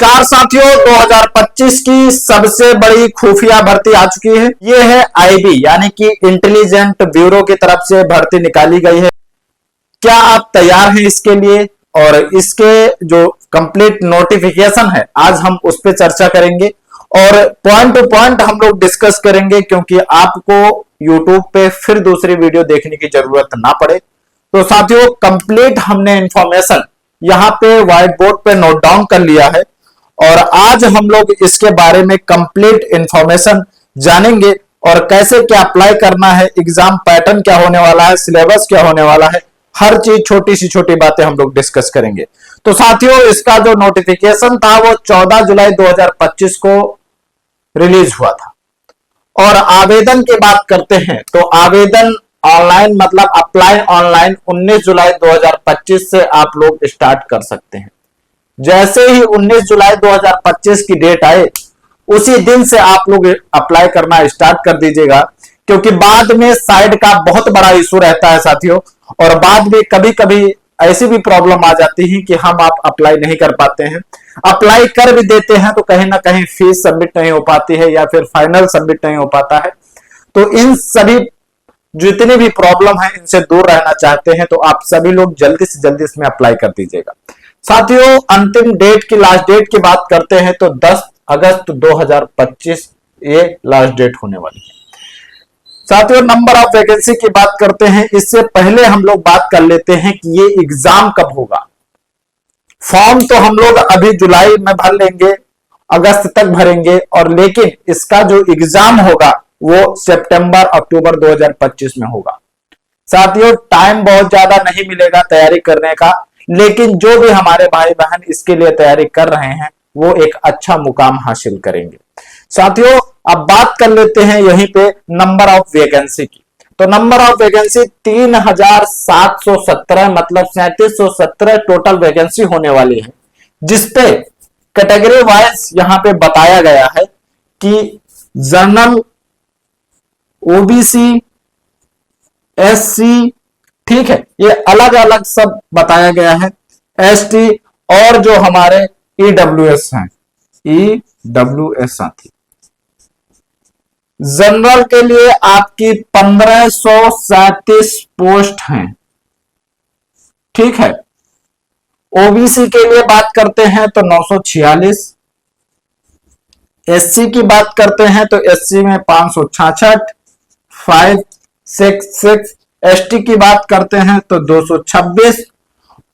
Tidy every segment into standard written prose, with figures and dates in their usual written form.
नमस्कार साथियों, 2025 की सबसे बड़ी खुफिया भर्ती आ चुकी है। ये है आईबी यानी कि इंटेलिजेंट ब्यूरो की तरफ से भर्ती निकाली गई है। क्या आप तैयार हैं इसके लिए? और इसके जो कंप्लीट नोटिफिकेशन है आज हम उस पर चर्चा करेंगे और पॉइंट टू पॉइंट हम लोग डिस्कस करेंगे, क्योंकि आपको यूट्यूब पे फिर दूसरी वीडियो देखने की जरूरत ना पड़े। तो साथियों, कंप्लीट हमने इंफॉर्मेशन यहाँ पे व्हाइट बोर्ड पे नोट डाउन कर लिया है और आज हम लोग इसके बारे में कंप्लीट इंफॉर्मेशन जानेंगे और कैसे क्या अप्लाई करना है, एग्जाम पैटर्न क्या होने वाला है, सिलेबस क्या होने वाला है, हर चीज छोटी सी छोटी बातें हम लोग डिस्कस करेंगे। तो साथियों, इसका जो नोटिफिकेशन था वो 14 जुलाई 2025 को रिलीज हुआ था। और आवेदन की बात करते हैं तो आवेदन ऑनलाइन मतलब अप्लाई ऑनलाइन 19 जुलाई 2025 से आप लोग स्टार्ट कर सकते हैं। जैसे ही 19 जुलाई 2025 की डेट आए उसी दिन से आप लोग अप्लाई करना स्टार्ट कर दीजिएगा, क्योंकि बाद में साइड का बहुत बड़ा इशू रहता है साथियों। और बाद में कभी कभी ऐसी भी प्रॉब्लम आ जाती है कि हम आप अप्लाई नहीं कर पाते हैं, अप्लाई कर भी देते हैं तो कहीं ना कहीं फीस सबमिट नहीं हो पाती है या फिर फाइनल सबमिट नहीं हो पाता है। तो इन सभी जितनी भी प्रॉब्लम है इनसे दूर रहना चाहते हैं तो आप सभी लोग जल्दी से जल्दी इसमें अप्लाई कर दीजिएगा। साथियों, अंतिम डेट की लास्ट डेट की बात करते हैं तो 10 अगस्त 2025 ये लास्ट डेट होने वाली है। साथियों, नंबर ऑफ वैकेंसी की बात करते हैं। इससे पहले हम लोग बात कर लेते हैं कि ये एग्जाम कब होगा। फॉर्म तो हम लोग अभी जुलाई में भर लेंगे, अगस्त तक भरेंगे, और लेकिन इसका जो एग्जाम होगा वो सितंबर अक्टूबर 2025 में होगा। साथियों, टाइम बहुत ज्यादा नहीं मिलेगा तैयारी करने का, लेकिन जो भी हमारे भाई बहन इसके लिए तैयारी कर रहे हैं वो एक अच्छा मुकाम हासिल करेंगे। साथियों, अब बात कर लेते हैं यहीं पे नंबर ऑफ वैकेंसी की। तो नंबर ऑफ वैकेंसी 3717 मतलब 3717 टोटल वैकेंसी होने वाली है, जिसपे कैटेगरी वाइज यहां पे बताया गया है कि जनरल, ओबीसी, एससी, ठीक है, ये अलग अलग सब बताया गया है, एसटी और जो हमारे ईडब्ल्यूएस हैं, ईडब्ल्यूएस साथी। जनरल के लिए आपकी 1537 पोस्ट हैं, ठीक है। ओबीसी के लिए बात करते हैं तो 946, एससी की बात करते हैं तो एससी में 566, 566, एसटी की बात करते हैं तो 226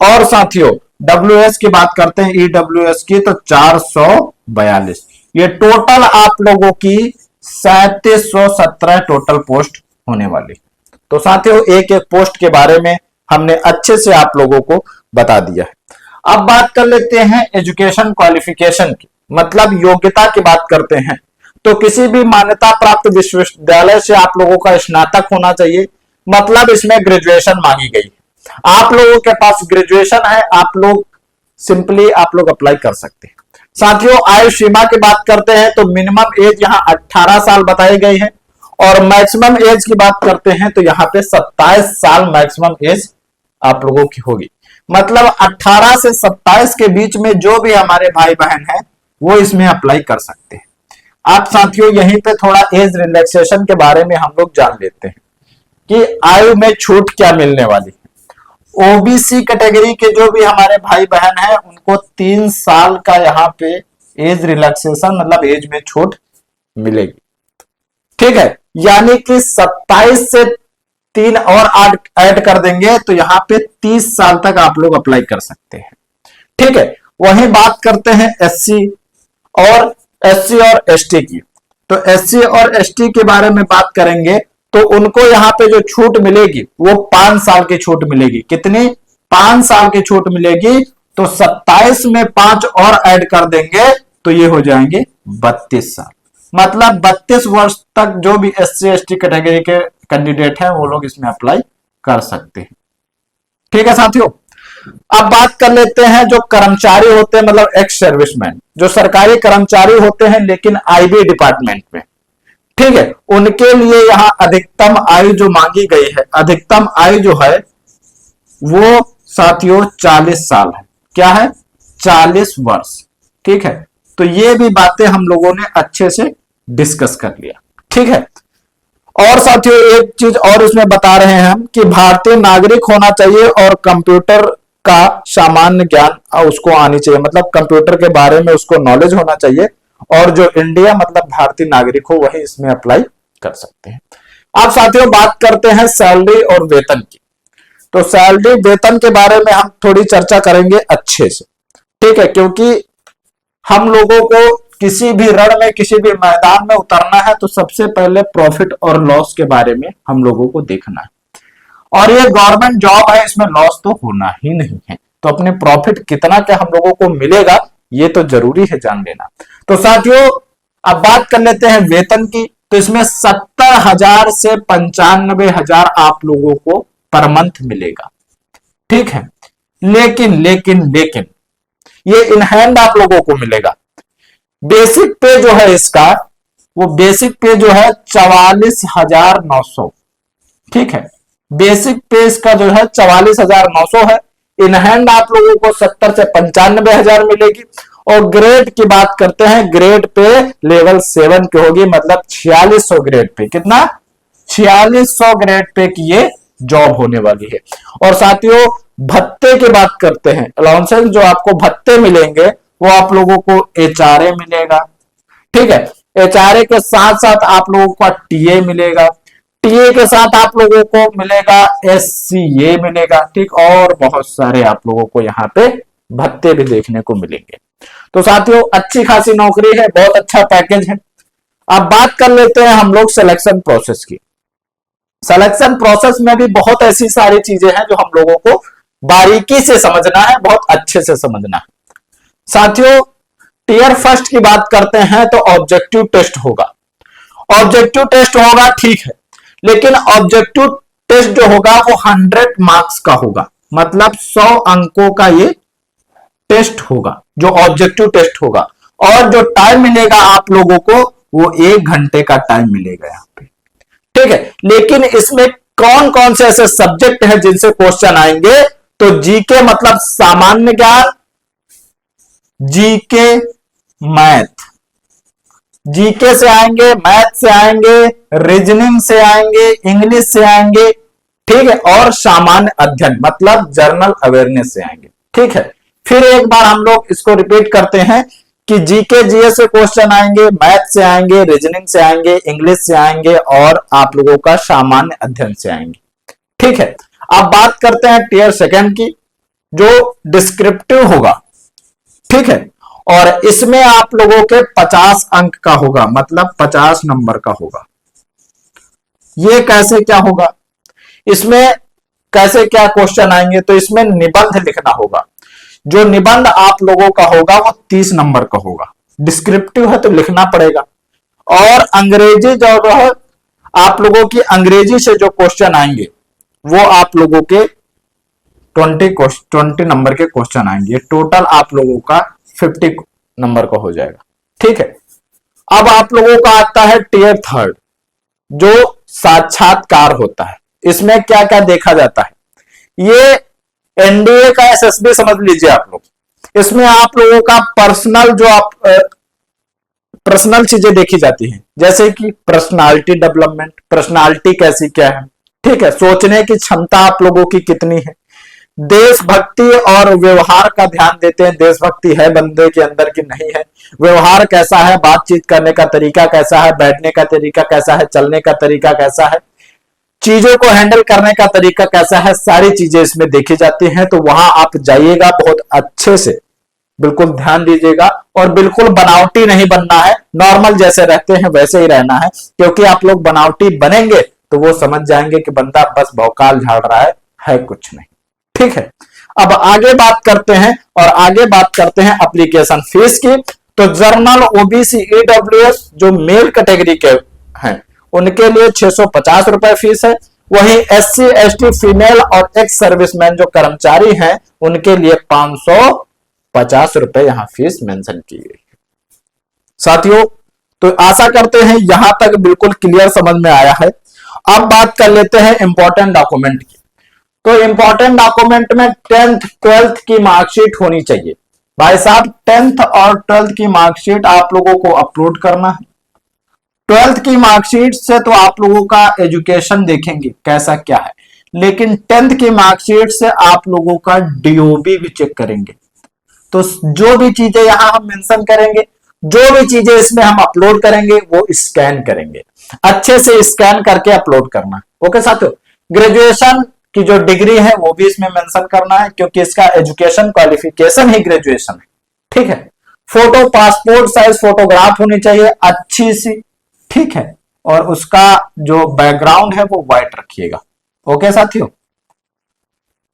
और साथियों डब्ल्यूएस की बात करते हैं, ईडब्ल्यूएस की तो 442। ये टोटल आप लोगों की 3717 टोटल पोस्ट होने वाली। तो साथियों, एक एक पोस्ट के बारे में हमने अच्छे से आप लोगों को बता दिया है। अब बात कर लेते हैं एजुकेशन क्वालिफिकेशन की, मतलब योग्यता की बात करते हैं। तो किसी भी मान्यता प्राप्त विश्वविद्यालय से आप लोगों का स्नातक होना चाहिए, मतलब इसमें ग्रेजुएशन मांगी गई है। आप लोगों के पास ग्रेजुएशन है, आप लोग सिंपली आप लोग अप्लाई कर सकते हैं। साथियों, आयु सीमा की बात करते हैं तो मिनिमम एज यहाँ 18 साल बताई गई है और मैक्सिमम एज की बात करते हैं तो यहाँ पे 27 साल मैक्सिमम एज आप लोगों की होगी। मतलब 18 से 27 के बीच में जो भी हमारे भाई बहन है वो इसमें अप्लाई कर सकते हैं। आप साथियों यहीं पे थोड़ा एज रिलैक्सेशन के बारे में हम लोग जान लेते हैं कि आयु में छूट क्या मिलने वाली है। ओबीसी कैटेगरी के जो भी हमारे भाई बहन हैं उनको 3 साल का यहाँ पे एज रिलैक्सेशन मतलब एज में छूट मिलेगी, ठीक है। यानी कि 27 से 3 और ऐड कर देंगे तो यहाँ पे 30 साल तक आप लोग अप्लाई कर सकते हैं, ठीक है। वहीं बात करते हैं एससी और एसटी की। तो एससी और एसटी के बारे में बात करेंगे तो उनको यहाँ पे जो छूट मिलेगी वो 5 साल की छूट मिलेगी। कितनी? 5 साल की छूट मिलेगी। तो 27 में 5 और ऐड कर देंगे तो ये हो जाएंगे 32 साल। मतलब 32 वर्ष तक जो भी एससी एसटी कैटेगरी के कैंडिडेट हैं वो लोग इसमें अप्लाई कर सकते हैं, ठीक है साथियों। अब बात कर लेते हैं जो कर्मचारी होते हैं, मतलब एक्स सर्विसमैन, जो सरकारी कर्मचारी होते हैं लेकिन आईबी डिपार्टमेंट में, ठीक है, उनके लिए यहां अधिकतम आयु जो मांगी गई है, अधिकतम आयु जो है वो साथियों 40 साल है। क्या है? 40 वर्ष, ठीक है, तो ये भी बातें हम लोगों ने अच्छे से डिस्कस कर लिया। ठीक है, और साथियों एक चीज और इसमें बता रहे हैं हम कि भारतीय नागरिक होना चाहिए और कंप्यूटर का सामान्य ज्ञान उसको आनी चाहिए, मतलब कंप्यूटर के बारे में उसको नॉलेज होना चाहिए, और जो इंडिया मतलब भारतीय नागरिक हो वही इसमें अप्लाई कर सकते हैं। अब साथियों बात करते हैं सैलरी और वेतन की। तो सैलरी वेतन के बारे में हम थोड़ी चर्चा करेंगे अच्छे से, ठीक है, क्योंकि हम लोगों को किसी भी रण में किसी भी मैदान में उतरना है तो सबसे पहले प्रॉफिट और लॉस के बारे में हम लोगों को देखना है, और ये गवर्नमेंट जॉब है, इसमें लॉस तो होना ही नहीं है, तो अपने प्रॉफिट कितना क्या हम लोगों को मिलेगा ये तो जरूरी है जान लेना। तो साथियों अब बात कर लेते हैं वेतन की। तो इसमें 70,000 से 95,000 आप लोगों को पर मंथ मिलेगा। ठीक है, लेकिन लेकिन लेकिन ये इन हैंड आप लोगों को मिलेगा। बेसिक पे जो है इसका, वो बेसिक पे जो है 44,900। ठीक है, बेसिक पे इसका जो है 44,900 है। इन हैंड आप लोगों को 70 से 95,000 मिलेगी। और ग्रेड की बात करते हैं, ग्रेड पे लेवल 7 की होगी, मतलब 4600 ग्रेड पे। कितना? 4600 ग्रेड पे की ये जॉब होने वाली है। और साथियों भत्ते की बात करते हैं, अलाउंसेस जो आपको भत्ते मिलेंगे वो आप लोगों को एचआरए मिलेगा। ठीक है, एचआरए के साथ साथ आप लोगों को टीए मिलेगा, टीए के साथ आप लोगों को मिलेगा एससीए मिलेगा। ठीक, और बहुत सारे आप लोगों को यहाँ पे भत्ते भी देखने को मिलेंगे। तो साथियों अच्छी खासी नौकरी है, बहुत अच्छा पैकेज है। अब बात कर लेते हैं हम लोग सिलेक्शन प्रोसेस की। सिलेक्शन प्रोसेस में भी बहुत ऐसी सारी चीजें हैं जो हम लोगों को बारीकी से समझना है, बहुत अच्छे से समझना है। साथियों टीयर फर्स्ट की बात करते हैं तो ऑब्जेक्टिव टेस्ट होगा। ऑब्जेक्टिव टेस्ट होगा, ठीक है, लेकिन ऑब्जेक्टिव टेस्ट जो होगा वो 100 मार्क्स का होगा, मतलब 100 अंकों का ये टेस्ट होगा जो ऑब्जेक्टिव टेस्ट होगा। और जो टाइम मिलेगा आप लोगों को वो 1 घंटे का टाइम मिलेगा यहाँ पे। ठीक है, लेकिन इसमें कौन कौन से ऐसे सब्जेक्ट हैं जिनसे क्वेश्चन आएंगे? तो जीके मतलब सामान्य ज्ञान, जीके मैथ, जीके से आएंगे, मैथ से आएंगे, रीजनिंग से आएंगे, इंग्लिश से आएंगे। ठीक है, और सामान्य अध्ययन मतलब जर्नल अवेयरनेस से आएंगे। ठीक है, फिर एक बार हम लोग इसको रिपीट करते हैं कि जीके जीएस से क्वेश्चन आएंगे, मैथ से आएंगे, रीजनिंग से आएंगे, इंग्लिश से आएंगे, और आप लोगों का सामान्य अध्ययन से आएंगे। ठीक है, अब बात करते हैं टीयर सेकंड की, जो डिस्क्रिप्टिव होगा। ठीक है, और इसमें आप लोगों के 50 अंक का होगा, मतलब 50 नंबर का होगा। ये कैसे क्या होगा, इसमें कैसे क्या क्वेश्चन आएंगे? तो इसमें निबंध लिखना होगा। जो निबंध आप लोगों का होगा वो 30 नंबर का होगा। डिस्क्रिप्टिव है तो लिखना पड़ेगा। और अंग्रेजी जो है आप लोगों की अंग्रेजी से जो क्वेश्चन आएंगे वो आप लोगों के 20 नंबर के क्वेश्चन आएंगे। टोटल आप लोगों का 50 नंबर का हो जाएगा। ठीक है, अब आप लोगों का आता है टीयर थर्ड, जो साक्षात्कार होता है। इसमें क्या क्या देखा जाता है? ये एनडीए का एसएसबी समझ लीजिए आप लोग। इसमें आप लोगों का पर्सनल जो आप पर्सनल चीजें देखी जाती हैं, जैसे कि पर्सनालिटी डेवलपमेंट, पर्सनालिटी कैसी क्या है। ठीक है, सोचने की क्षमता आप लोगों की कितनी है, देशभक्ति और व्यवहार का ध्यान देते हैं, देशभक्ति है बंदे के अंदर की नहीं है, व्यवहार कैसा है, बातचीत करने का तरीका कैसा है, बैठने का तरीका कैसा है, चलने का तरीका कैसा है, चीजों को हैंडल करने का तरीका कैसा है, सारी चीजें इसमें देखी जाती हैं। तो वहां आप जाइएगा, बहुत अच्छे से बिल्कुल ध्यान दीजिएगा, और बिल्कुल बनावटी नहीं बनना है, नॉर्मल जैसे रहते हैं वैसे ही रहना है, क्योंकि आप लोग बनावटी बनेंगे तो वो समझ जाएंगे कि बंदा बस भौकाल झाड़ रहा है कुछ नहीं। ठीक है, अब आगे बात करते हैं, और आगे बात करते हैं एप्लीकेशन फीस की। तो जर्नल, ओबीसी, ईडब्ल्यूएस जो मेल कैटेगरी के हैं उनके लिए 650 रुपए फीस है। वहीं एससी एसटी फीमेल और एक्स सर्विसमैन जो कर्मचारी हैं उनके लिए 550 रुपए यहां फीस मेंशन की गई है। साथियों तो आशा करते हैं यहां तक बिल्कुल क्लियर समझ में आया है। अब बात कर लेते हैं इंपॉर्टेंट डॉक्यूमेंट की। तो इंपॉर्टेंट डॉक्यूमेंट में 10th 12th की मार्कशीट होनी चाहिए। भाई साहब 10th और 12th की मार्कशीट आप लोगों को अपलोड करना है। 12th की मार्कशीट से तो आप लोगों का एजुकेशन देखेंगे कैसा क्या है, लेकिन 10th की मार्कशीट से आप लोगों का डीओबी भी चेक करेंगे। तो जो भी चीजें यहां हम मेंशन करेंगे, जो भी चीजें इसमें हम अपलोड करेंगे, वो स्कैन करेंगे, अच्छे से स्कैन करके अपलोड करना। ओके साथियों, ग्रेजुएशन की जो डिग्री है वो भी इसमें मेंशन करना है, क्योंकि इसका एजुकेशन क्वालिफिकेशन ही ग्रेजुएशन है। ठीक है, फोटो पासपोर्ट साइज फोटोग्राफ होनी चाहिए अच्छी सी, ठीक है, और उसका जो बैकग्राउंड है वो व्हाइट रखिएगा। ओके साथियों,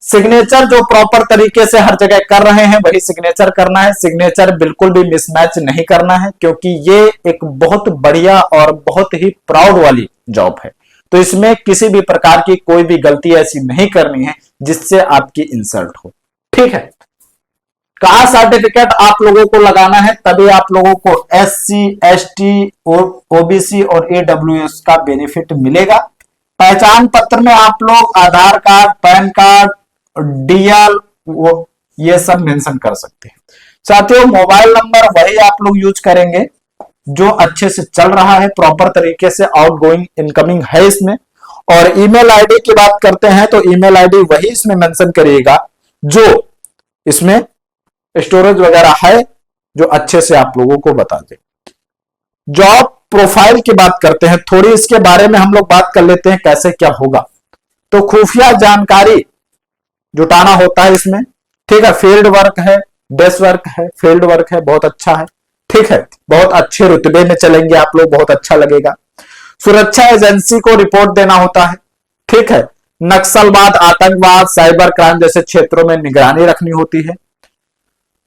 सिग्नेचर जो प्रॉपर तरीके से हर जगह कर रहे हैं वही सिग्नेचर करना है। सिग्नेचर बिल्कुल भी मिसमैच नहीं करना है, क्योंकि ये एक बहुत बढ़िया और बहुत ही प्राउड वाली जॉब है। तो इसमें किसी भी प्रकार की कोई भी गलती ऐसी नहीं करनी है जिससे आपकी इंसल्ट हो। ठीक है, कास्ट सर्टिफिकेट आप लोगों को लगाना है, तभी आप लोगों को SC ST OBC और AWS का बेनिफिट मिलेगा। पहचान पत्र में आप लोग आधार कार्ड, पैन कार्ड, DL वो ये सब मेंशन कर सकते हैं। साथियों, मोबाइल नंबर वही आप लोग यूज करेंगे जो अच्छे से चल रहा है, प्रॉपर तरीके से आउटगोइंग इनकमिंग है इसमें। और ईमेल आईडी की बात करते हैं तो ईमेल आईडी वही इसमें मेंशन करिएगा जो इसमें स्टोरेज वगैरह है, जो अच्छे से आप लोगों को बता दे। जॉब प्रोफाइल की बात करते हैं, थोड़ी इसके बारे में हम लोग बात कर लेते हैं कैसे क्या होगा। तो खुफिया जानकारी जुटाना होता है इसमें। ठीक है, फील्ड वर्क है, डेस्क वर्क है, फील्ड वर्क है, बहुत अच्छा है। ठीक है, बहुत अच्छे रुतबे में चलेंगे आप लोग, बहुत अच्छा लगेगा। सुरक्षा एजेंसी को रिपोर्ट देना होता है। ठीक है, नक्सलवाद, आतंकवाद, साइबर क्राइम जैसे क्षेत्रों में निगरानी रखनी होती है।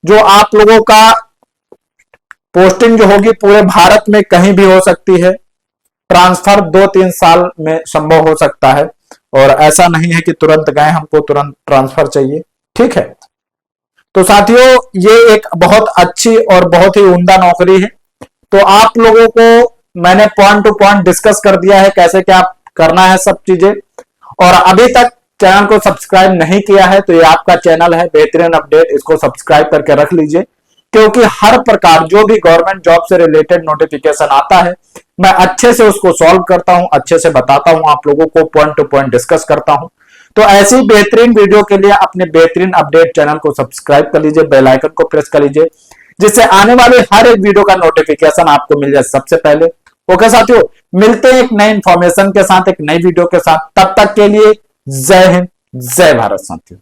जो आप लोगों का पोस्टिंग जो होगी पूरे भारत में कहीं भी हो सकती है। ट्रांसफर 2-3 साल में संभव हो सकता है, और ऐसा नहीं है कि तुरंत गए हमको तुरंत ट्रांसफर चाहिए। ठीक है, तो साथियों ये एक बहुत अच्छी और बहुत ही उम्दा नौकरी है। तो आप लोगों को मैंने पॉइंट टू पॉइंट डिस्कस कर दिया है कैसे क्या करना है सब चीजें। और अभी तक चैनल को सब्सक्राइब नहीं किया है तो ये आपका चैनल है बेहतरीन अपडेट, इसको सब्सक्राइब करके रख लीजिए, क्योंकि हर प्रकार जो भी गवर्नमेंट जॉब से रिलेटेड नोटिफिकेशन आता है मैं अच्छे से उसको सॉल्व करता हूं, अच्छे से बताता हूं, आप लोगों को पॉइंट टू पॉइंट डिस्कस करता हूं। तो ऐसी बेहतरीन वीडियो के लिए अपने बेहतरीन अपडेट चैनल को सब्सक्राइब कर लीजिए, बेल आइकन को प्रेस कर लीजिए, जिससे आने वाले हर एक वीडियो का नोटिफिकेशन आपको मिल जाए सबसे पहले। ओके साथियों, मिलते हैं एक नई इंफॉर्मेशन के साथ, एक नई वीडियो के साथ। तब तक के लिए जय हिंद, जय भारत साथियों।